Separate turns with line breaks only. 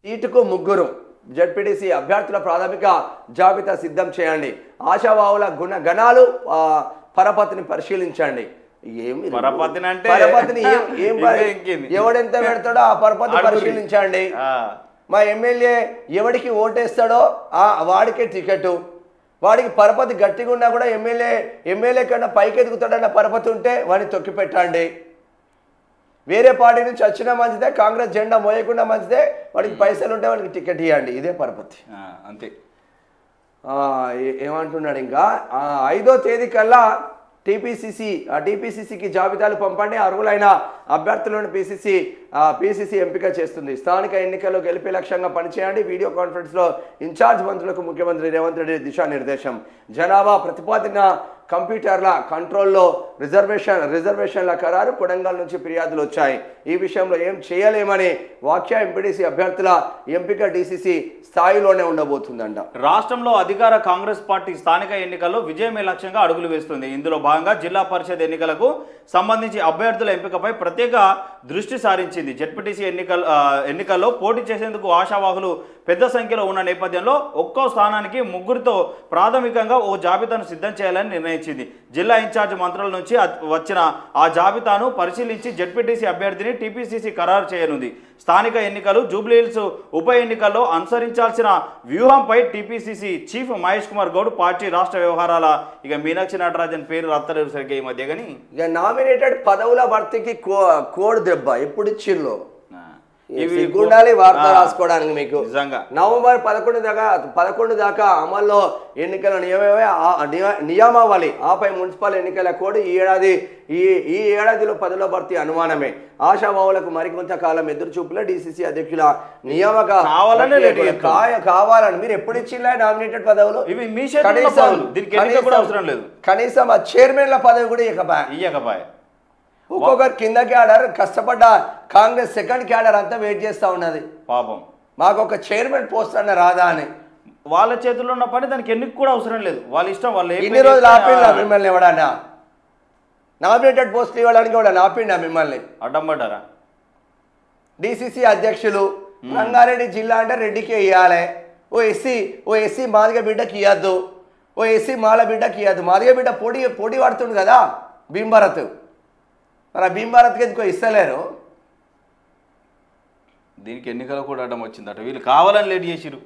సీటుకు ముగ్గురు జడ్పీటీసీ అభ్యర్థుల ప్రాథమిక జాబితా సిద్ధం చేయండి. ఆశావాహుల గణాలు పరపతిని పరిశీలించండి. ఏమి
పరపతిని అంటే
పరపతిని ఎవడెంత పెడతాడో ఆ పరపతి పరిశీలించండి. మా ఎమ్మెల్యే ఎవడికి ఓటేస్తాడో వాడికే టికెట్. వాడికి పరపతి గట్టిగా ఉన్నా కూడా ఎమ్మెల్యే కన్నా పైకి ఎదుగుతాడన్న పరపతి ఉంటే వాడిని తొక్కి పెట్టండి. వేరే పార్టీ నుంచి వచ్చినా మంచిదే, కాంగ్రెస్ జెండా మోయకుండా మంచిదే, వాడికి పైసలు ఉంటే వాడికి టికెట్ ఇవ్వండి. ఇదే పరపతి
అంతే.
ఏమంటున్నాడు ఇంకా 5వ తేదీ కల్లా టీపీసీసీకి జాబితాలు పంపండి. అర్హులైన అభ్యర్థులను పీసీసీ ఎంపిక చేస్తుంది. స్థానిక ఎన్నికల్లో గెలిపే లక్ష్యంగా పనిచేయండి. వీడియో కాన్ఫరెన్స్లో ఇన్ఛార్జ్ మంత్రులకు ముఖ్యమంత్రి రేవంత్ రెడ్డి దిశానిర్దేశం. జనాభా ప్రతిపాదన కంప్యూటర్ల కంట్రోల్లో రిజర్వేషన్ల ఖరారు. కొడంగల్ నుంచి ఫిర్యాదులు వచ్చాయి. ఈ విషయంలో ఏం చేయలేమని వాక్య ఎంపీటీసీ అభ్యర్థుల ఎంపిక డీసీసీ స్థాయిలోనే ఉండబోతుందంట.
రాష్ట్రంలో అధికార కాంగ్రెస్ పార్టీ స్థానిక ఎన్నికల్లో విజయమే లక్ష్యంగా అడుగులు వేస్తుంది. ఇందులో భాగంగా జిల్లా పరిషత్ ఎన్నికలకు సంబంధించి అభ్యర్థుల ఎంపికపై ప్రత్యేక దృష్టి సారించింది. జడ్పీటీసీ ఎన్నికల్లో పోటీ చేసేందుకు ఆశావాహులు పెద్ద సంఖ్యలో ఉన్న నేపథ్యంలో ఒక్కో స్థానానికి ముగ్గురితో ప్రాథమికంగా ఓ జాబితాను సిద్ధం చేయాలని నిర్ణయించింది. జిల్లా ఇన్ఛార్జ్ మంత్రుల నుంచి వచ్చిన ఆ జాబితాను పరిశీలించి జడ్పీటీసీ అభ్యర్థిని టీపీసీసీ ఖరారు చేయనుంది. స్థానిక ఎన్నికలు జూబ్లీహిల్స్ ఉప ఎన్నికల్లో అనుసరించాల్సిన వ్యూహంపై TPCC chief Mahesh Kumar Goud party రాష్ట్ర వ్యవహారాల మీనాక్షి నటరాజన్ పేరు రత్తలేరు సరిగ్గా ఈ మధ్య. కానీ
ఇక నామినేటెడ్ పదవుల భర్తీకి కోడ్ దెబ్బ ఎప్పుడు ఇచ్చిర్లో ఉండాలి వార్త రాసుకోవడానికి. మీకు నవంబర్ 11 దాకా అమల్లో ఎన్నికల నియమావళి. ఆపై మున్సిపల్ ఎన్నికల కోడ్ ఈ ఏడాదిలో పదవుల భర్తీ అనుమానమే. ఆశావాహులకు మరికొంత కాలం ఎదురుచూపులో డీసీసీ అధ్యక్షుల నియామక కావాలని మీరు ఎప్పుడు ఇచ్చిందా నామినేటెడ్ పదవులు? కనీసం ఆ చైర్మన్ల పదవి కూడా ఇవ్వకపాయ. ఒక్కొక్కరు కింద క్యాడర్ కష్టపడ్డ కాంగ్రెస్ సెకండ్ క్యాడర్ అంతా వెయిట్ చేస్తూ ఉన్నది.
పాపం
మాకు ఒక చైర్మన్ పోస్ట్ అన్న రాదా అని.
వాళ్ళ చేతుల్లో ఉన్న పని దానికి ఎన్నిక కూడా అవసరం లేదు, వాళ్ళ ఇష్టం. వాళ్ళు
ఇన్ని రోజులు ఆపిండా మిమ్మల్ని? ఎవడన్నా నామినేటెడ్ పోస్టులు ఇవ్వడానికి కూడా ఆపిండా మిమ్మల్ని?
అడ్డం పడ్డారా?
డీసీసీ అధ్యక్షులు రంగారెడ్డి జిల్లా అంటే రెడ్డికి ఇవ్వాలి. ఓ ఎస్సీ మాదిగ బిడ్డకి ఇవ్వద్దు, ఓ ఎస్సీ మాల బిడ్డకి ఇవ్వద్దు. మాదిగ బిడ్డ పోటీ పడుతుంది కదా భీంభారత్. మరి ఆ భీంభారత్కి ఎందుకో ఇస్తలేరు?
దీనికి ఎన్నికలు కూడా అడ్డం వచ్చిందట. వీళ్ళు కావాలని లేట్ చేసిరు.